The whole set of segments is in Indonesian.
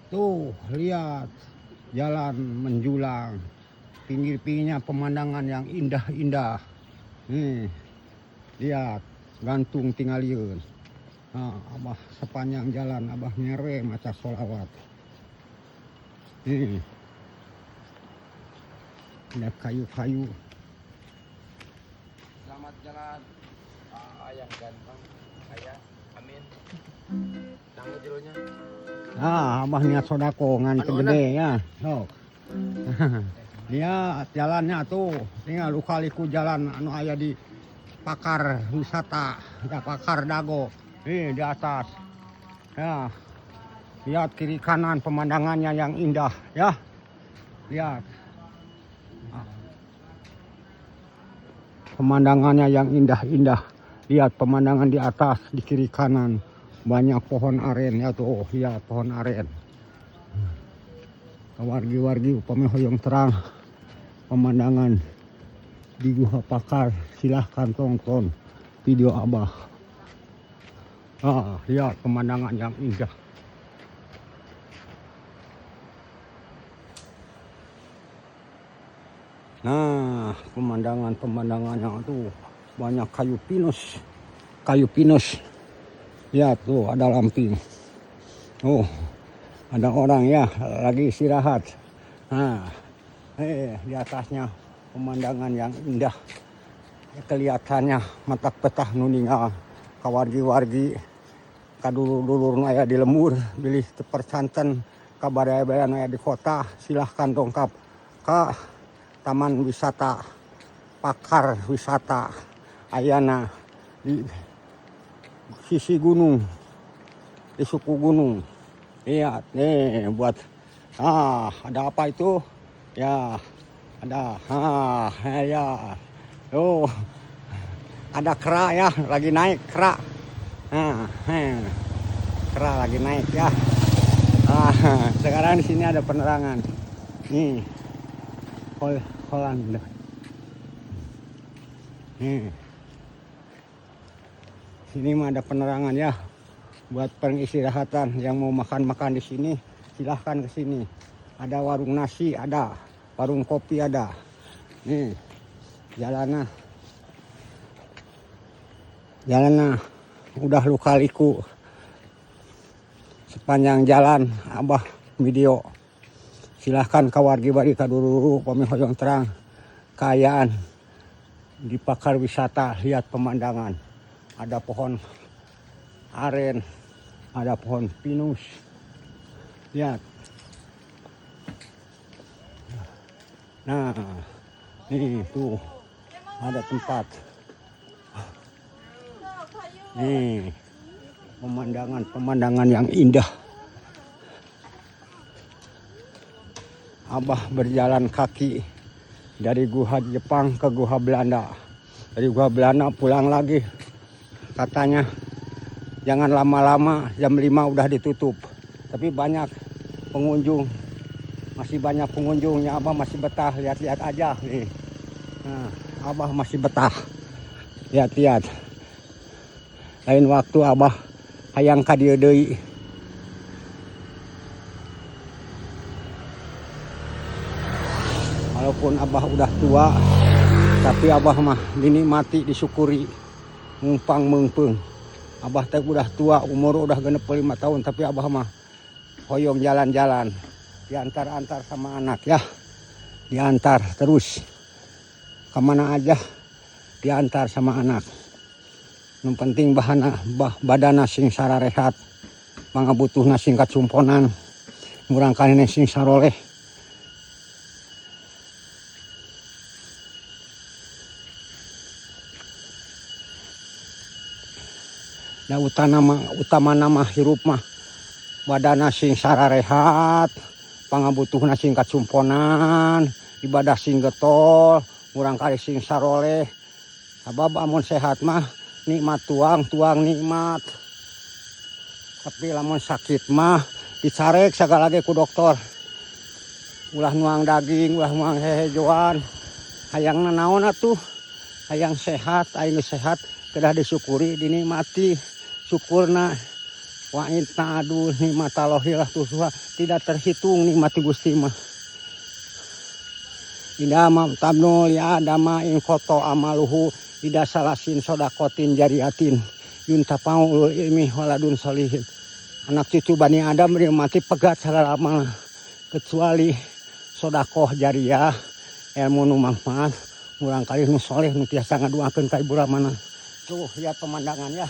Tuh, lihat jalan menjulang. Pinggir-pinggirnya pemandangan yang indah-indah. Nih, lihat gantung tinggalieun. Nah, abah sepanjang jalan abah nyere maca sholawat. Nih, ada kayu-kayu. Selamat jalan ayang ganteng ayah amin tangga jeronya Abah niat sodako ngan gede ya. Sok. Lihat jalannya tuh, tinggal lukaliku jalan anu aya di pakar wisata, ya pakar dago. Nih di atas. Ya. Lihat kiri kanan pemandangannya yang indah ya. Lihat. Pemandangannya yang indah-indah. Lihat pemandangan di atas, di kiri kanan. Banyak pohon aren ya tuh, lihat pohon aren. Wargi-wargi upami hoyong terang pemandangan di Gua Pakar. Silahkan tonton video abah. Lihat pemandangan yang indah. Nah, pemandangan yang tuh banyak kayu pinus. Lihat tuh ada lamping. Oh, ada orang ya lagi istirahat. Nah, di atasnya pemandangan yang indah. Kelihatannya matak petah nuningal kawargi-wargi kadulur-dulur aya di lembur bilih tepercanten kabadaya-baya aya di kota. Silahkan dongkap ke Taman Wisata Pakar Wisata ayana di sisi gunung, di suku gunung. Lihat nih buat ada apa itu ya, ada ya ada kera ya lagi naik kera. Kera lagi naik ya. Sekarang di sini ada penerangan nih. Holland nih. Sini mah ada penerangan ya buat peristirahatan. Yang mau makan di sini silahkan ke sini. Ada warung nasi, ada warung kopi, ada. Nih jalannya udah lukaliku sepanjang jalan abah video. Silahkan kawargi-wargi kaduluru pami hoyong terang kayaan di Pakar Wisata. Lihat pemandangan. Ada pohon aren, ada pohon pinus. Lihat. Nah, ini tuh ada tempat. Nih, pemandangan yang indah. Abah berjalan kaki dari Gua Jepang ke Gua Belanda. Dari Gua Belanda pulang lagi. Katanya jangan lama-lama, jam 5 udah ditutup. Tapi banyak pengunjung, masih banyak pengunjungnya. Abah masih betah, lihat-lihat aja nih. Nah, abah masih betah, lihat-lihat. Lain waktu abah hayang ka dieu deui. Walaupun abah udah tua, tapi abah mah dinikmati, disyukuri. Mumpang mengpeng. Abah teh udah tua, umur udah genep 5 tahun, tapi abah mah hoyong jalan-jalan. Diantar-antar sama anak ya. Diantar terus. Kemana aja diantar sama anak. Yang penting badana sing sararehat. Mangga butuhna sing kacumponan. Murang kanene sing saroleh. Nah utama nama hirup mah badana sing sararehat, pangabutuhna sing kacumponan, ibadah sing getol, murang kali sing saroleh. Sabab amun sehat mah nikmat tuang nikmat. Tapi lamun sakit mah dicarek segala ge ku dokter. Ulah nuang daging, ulah nuang hehejoan. Hayang naon atuh? Hayang sehat, aing sehat kedah disyukuri, dinikmati. Syukurna Wa inna aduh nikmatallahilah tusuha tidak terhitung nikmati Gusti mah. Ida ma tabnul ya adama in koto amaluhu ida salasin sodakotin jariatin yuntapau ulul ilmi waladun solihin. Anak cucu Bani Adam mati pegat segala amal kecuali sodakoh jariah ilmu nu manfaat murang kali nu soleh nu tiasa ngaduakeun ka ibu ramana. Tuh ya pemandangan ya.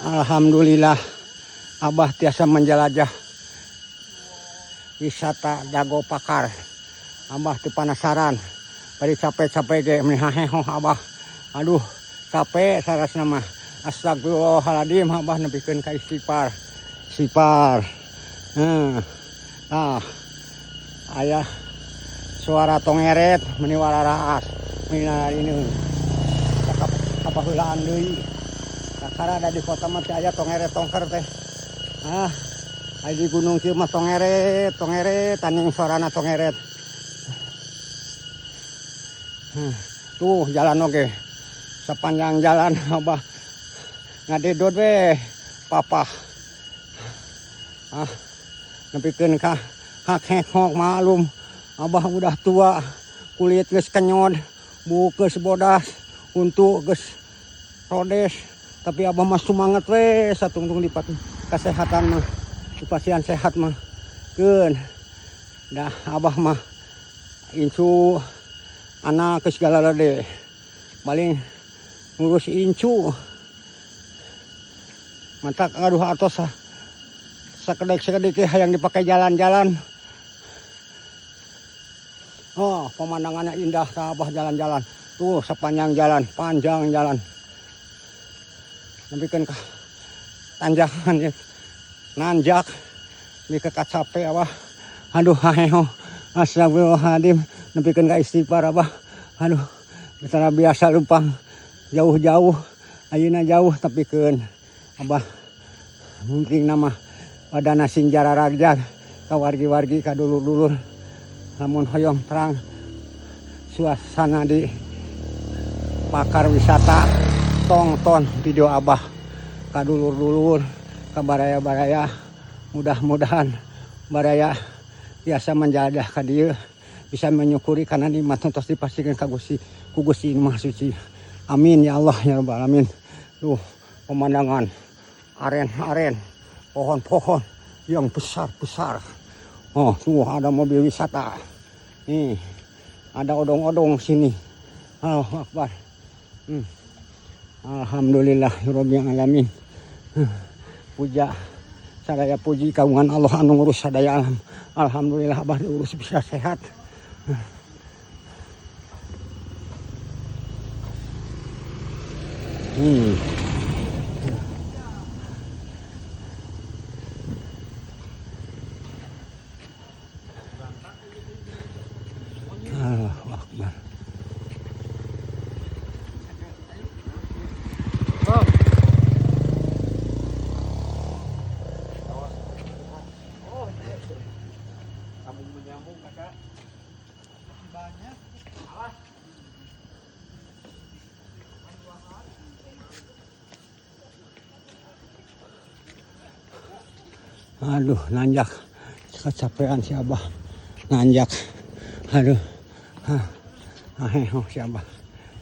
Alhamdulillah Abah tiasa menjelajah wisata Dago Pakar. Abah teu penasaran bari capek-capek ge menihaheho Abah. Aduh capek sarasna mah. Astagfirullahaladzim Abah nepikeun ka istighfar. Istighfar. Aya suara tongeret meni walaraas mina ini kapaheulaan deui. Karena ada di kota mah aya tongeret tongker teh. Di gunung kieu mah tongeret taning suarana tongeret. Tuh jalan oge. Sepanjang jalan Abah ngadedot we papa. Nepikeun ka hak-hek malum Abah udah tua, kulit geus kenyod, buuk geus bodas, untuk geus rodes. Tapi Abah mah semangat we satungtung di kesehatan mah. Dipasian sehat mah. Keun. Dah Abah mah incu anak ke segala lade. Paling ngurus incu. Mantak ngaduh atos sakedek-sakedek hayang dipakai jalan-jalan. Oh, pemandangannya indah ka Abah jalan-jalan. Tuh sepanjang jalan, panjang jalan. Nepikeun ka tanjakan ya. Nanjak di ke kacape Abah. Aduh haheho. Astagfirullahaladzim. Nepikeun ka istighfar Abah. Aduh betara biasa lumpang jauh-jauh. Ayeuna jauh tapi keun Abah mungkin nama wadana sinjara ragjag ka wargi-wargi ka dulur-dulur. Lamun hoyong terang suasana di Pakar wisata tonton video Abah ka dulur-dulur ka baraya-baraya. Mudah-mudahan baraya biasa menjadah ka dieu bisa menyukuri karena nikmat tos dipasikeun ka Gusti ku Gusti Maha Suci. Amin ya Allah ya rabbal alamin. Tuh pemandangan aren-aren, pohon-pohon yang besar-besar. Oh, tuh ada mobil wisata. Nih, ada odong-odong sini. Allahu Akbar. Alhamdulillahirabbil alamin. Puja sadaya puji kagungan Allah anu ngurus sadaya alam. Alhamdulillah Abah diurus bisa sehat. Allahu Akbar. Aduh nanjak kecapean si Abah nanjak. Aduh si Abah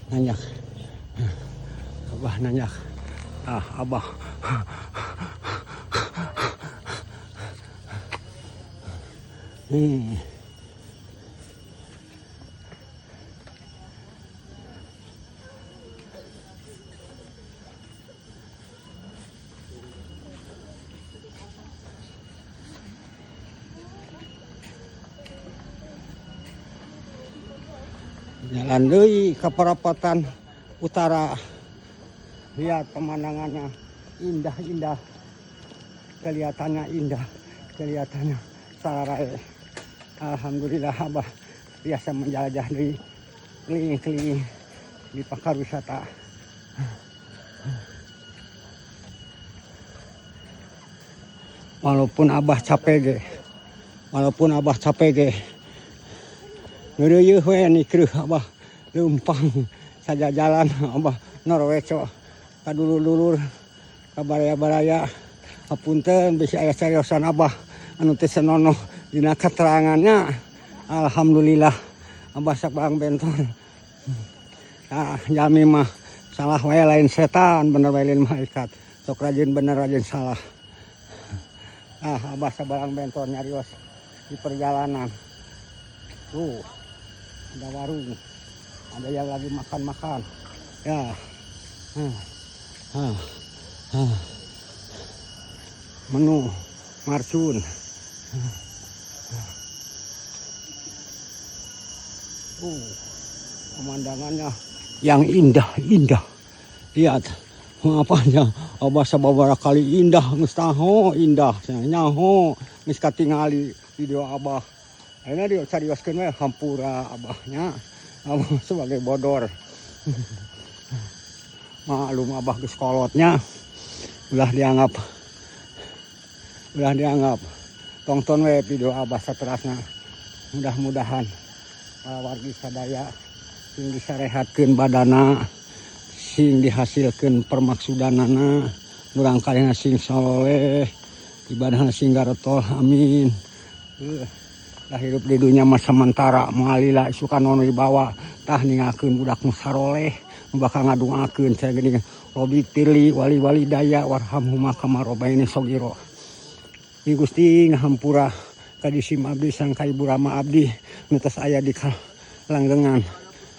nanjak. Abah nanjak. Abah jalan deui ke perapatan utara. Lihat pemandangannya indah-indah. Kelihatannya indah, kelihatannya sararae. Alhamdulillah Abah biasa menjelajah di keliling-keliling di Pakar wisata. Walaupun Abah capek ge, Ngeureuh we nikreuh Abah leumpang saja jalan Abah norweco kadulur-dulur kabaraya-baraya hapunten bisi aya cariosan Abah anu teu senonoh dina keterangannya. Alhamdulillah Abah sak Bang Bentor. Jami mah salah wae lain setan, bener wae lain malaikat. Sok rajin bener rajin salah. Abah sabarang Bentor nyarios di perjalanan. Tuh, ada warung, ada yang lagi makan-makan. Ya, menu marcun. Pemandangannya yang indah. Lihat, apanya? Abah sababaraha kali indah, geus taho indah. Nyaho, geus katingali video Abah. Ayeuna dia carioskeun we hampura Abahnya. Abah sebagai bodor. Maklum Abah geus kolotnya. Ulah dianggap. Tonton we video Abah saterasna. Mudah-mudahan wargi sadaya sing disarehatkeun badana, sing dihasilkeun permaksudanana, murangkalina sing saleh, ibadahna sing garetol, amin. Lah hirup di dunia mah sementara, moalila isukan ono dibawa, tah ningakeun budak nu saroleh, nu bakal ngadungakeun saya geuning Robi Tirli wali-wali daya warhamhuma kama robaini sogiro. Di Gusti ngahampura ka disim abdi sang ka Ibu Rama abdi nu tos aya di langgengan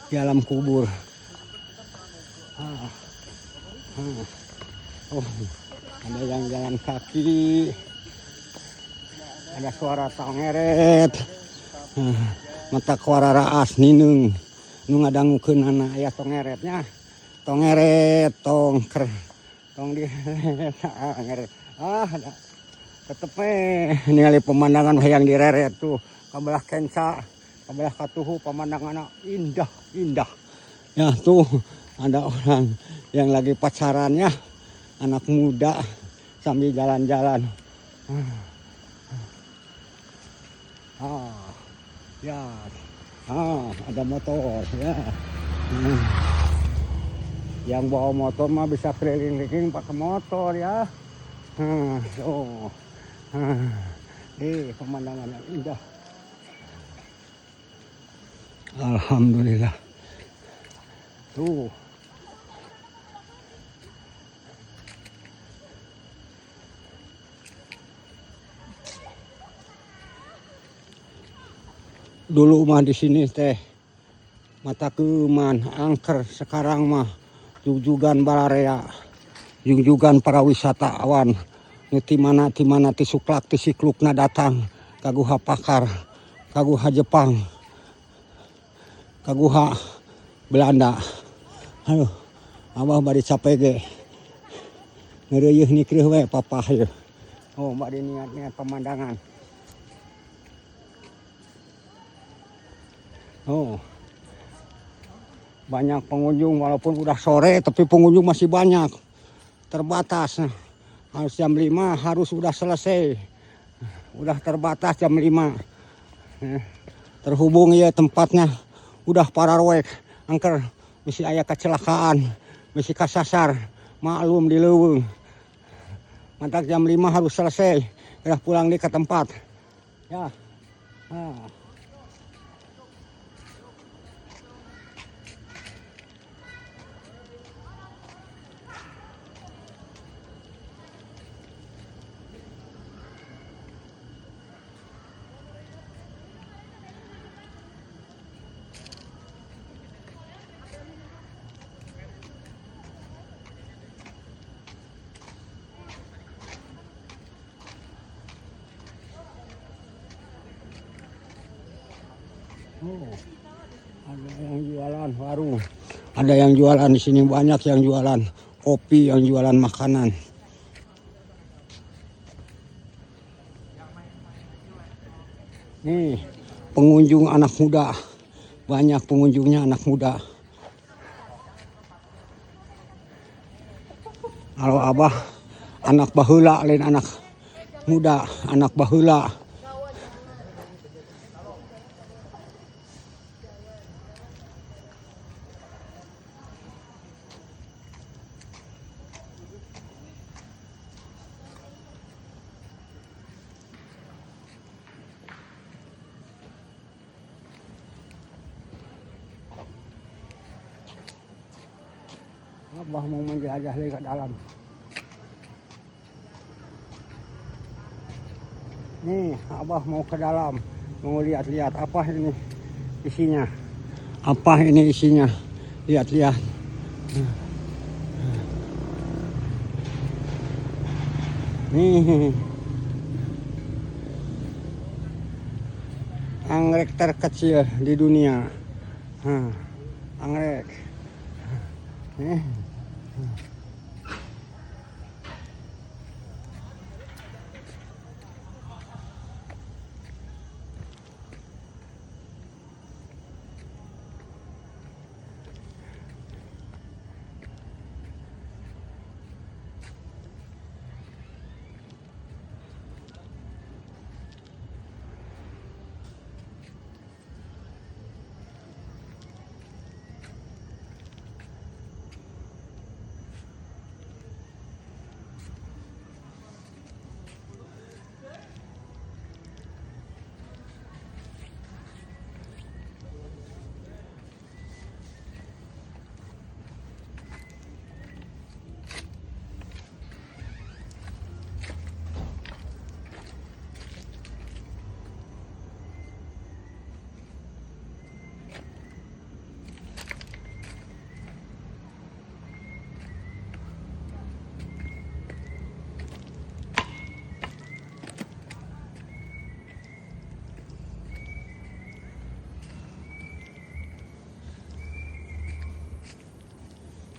di alam kubur. Oh, ada yang jalan kaki. Ada suara tongeret. Mata kuara raas ninung. Nu ngadangukeunana aya tongeretnya. Tongeret, tongker. Tong di ngeret. Tetep ningali pemandangan hayang direret tuh. Kabelah kenca, kabelah katuhu pemandangannya indah. Ya tuh ada orang yang lagi pacarannya, anak muda sambil jalan-jalan. Ya, ada motor ya. Yang bawa motor mah bisa keliling-keliling pakai motor ya. Pemandangan yang indah. Alhamdulillah. Tuh. Dulu mah di sini teh mata keuman angker, sekarang mah jujugan bararea, jujugan para wisatawan. Nu ti mana ti suklak ti siklukna datang kaguha pakar, kaguha Jepang, kaguha Belanda. Aduh, Abah bari capek ge. Ngeureuyeuh nikreuh we papah ye. Oh, bari niat-niat pemandangan. Oh, banyak pengunjung walaupun udah sore tapi pengunjung masih banyak. Terbatas. Harus jam 5 harus udah selesai. Udah terbatas jam 5. Terhubung ya tempatnya udah pararwek. Angker misi aya kecelakaan, misi kasasar. Maklum di leuweung. Mantak jam 5 harus selesai. Udah pulang di ke tempat. Ya. Oh, ada yang jualan warung, ada yang jualan di sini banyak yang jualan kopi, yang jualan makanan. Nih pengunjung anak muda, banyak pengunjungnya anak muda. Kalau Abah anak baheula lain anak muda, anak baheula. Abah mau menjelajah lagi ke dalam. Nih, Abah mau ke dalam, mau lihat-lihat apa ini isinya. Apa ini isinya? Lihat-lihat. Nih, anggrek terkecil di dunia. Anggrek. Nih.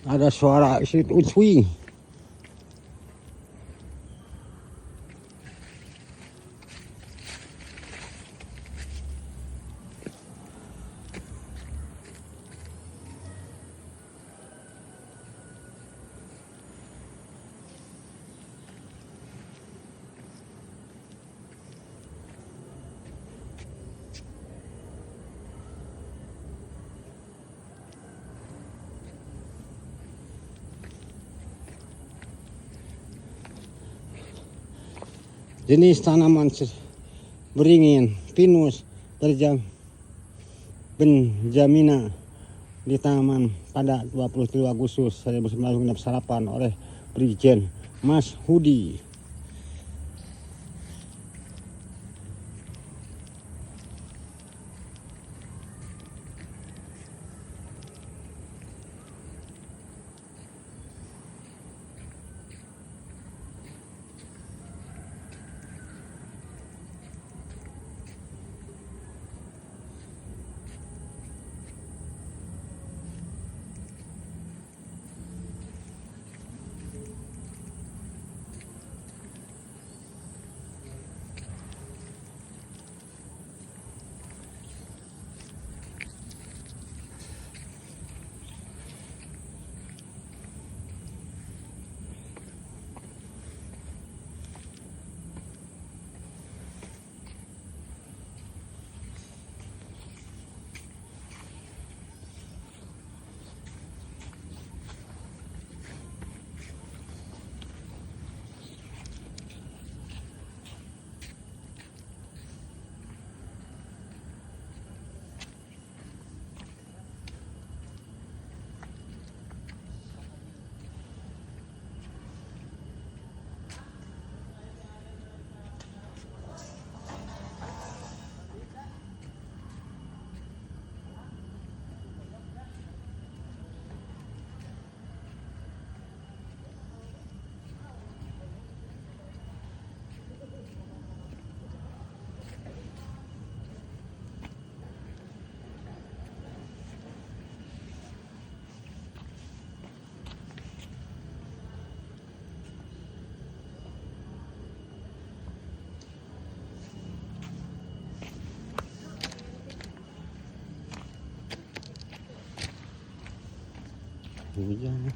Ada suara istri unswi. Jenis tanaman beringin, pinus, benjamina ditanam pada 23 Agustus 1998 oleh Brigjen Mas Hudi. Hujan.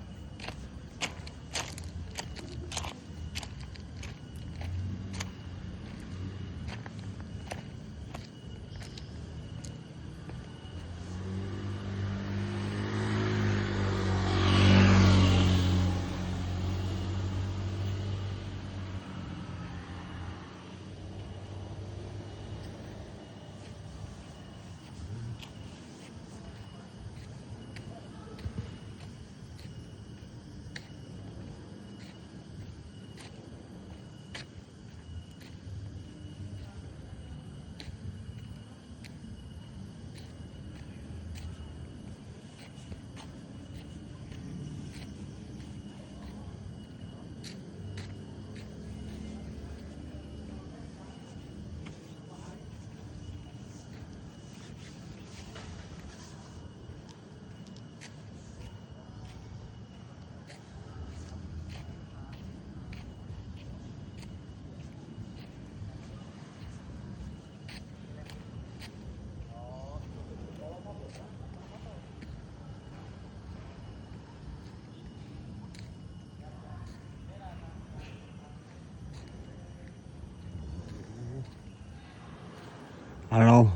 Halo.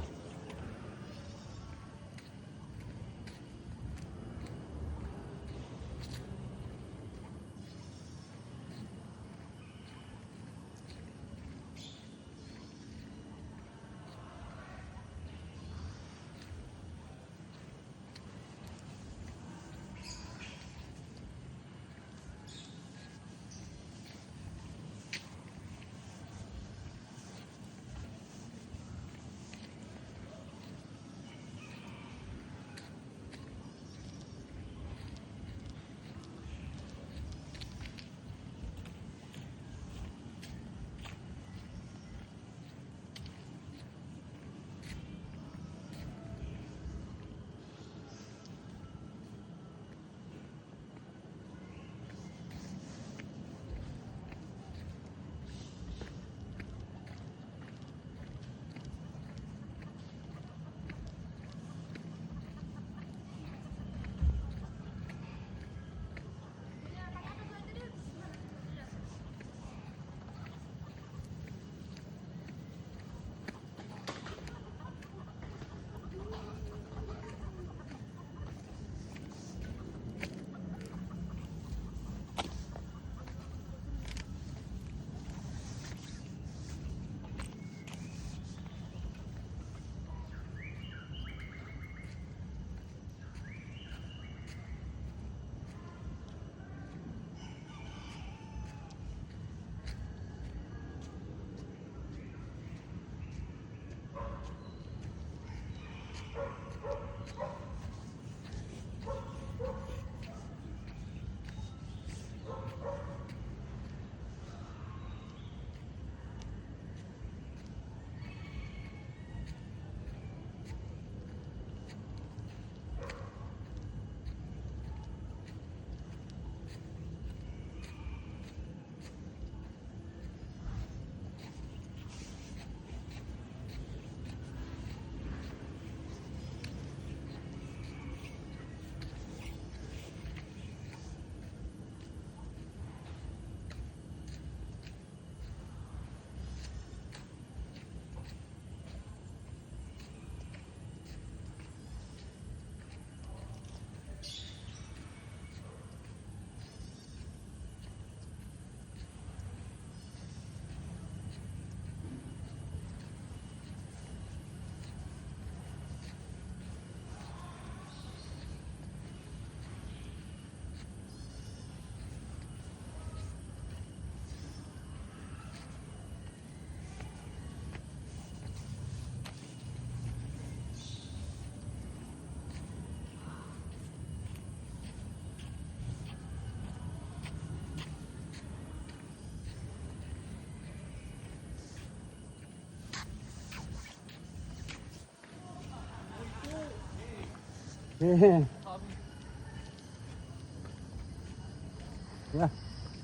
Ya,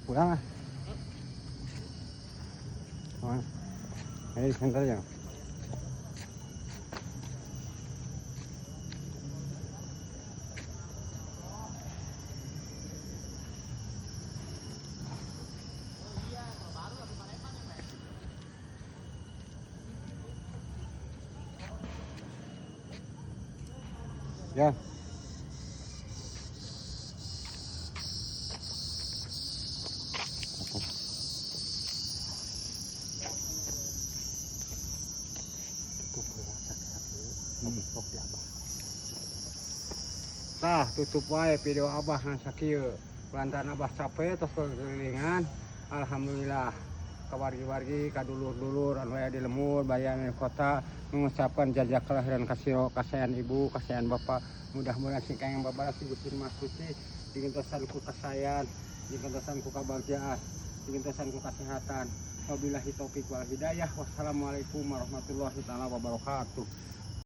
pulang ah. Ini sebentar ya. Ya. Tah tutup wae video abah ngan sakieu. Lantaran abah capek tos kelilingan. Alhamdulillah kawargi-wargi kadulur-dulur anu aya di lemur bayan kota mengucapkan jajak kelahiran kasiro kasihan ibu kasihan bapak mudah-mudahan sing kang babalas Gusti Mas Suci digentosan ku kasayan digentosan ku kabahagiaan digentosan ku kesehatan wabillahi taufik wal hidayah wassalamualaikum warahmatullahi taala wabarakatuh.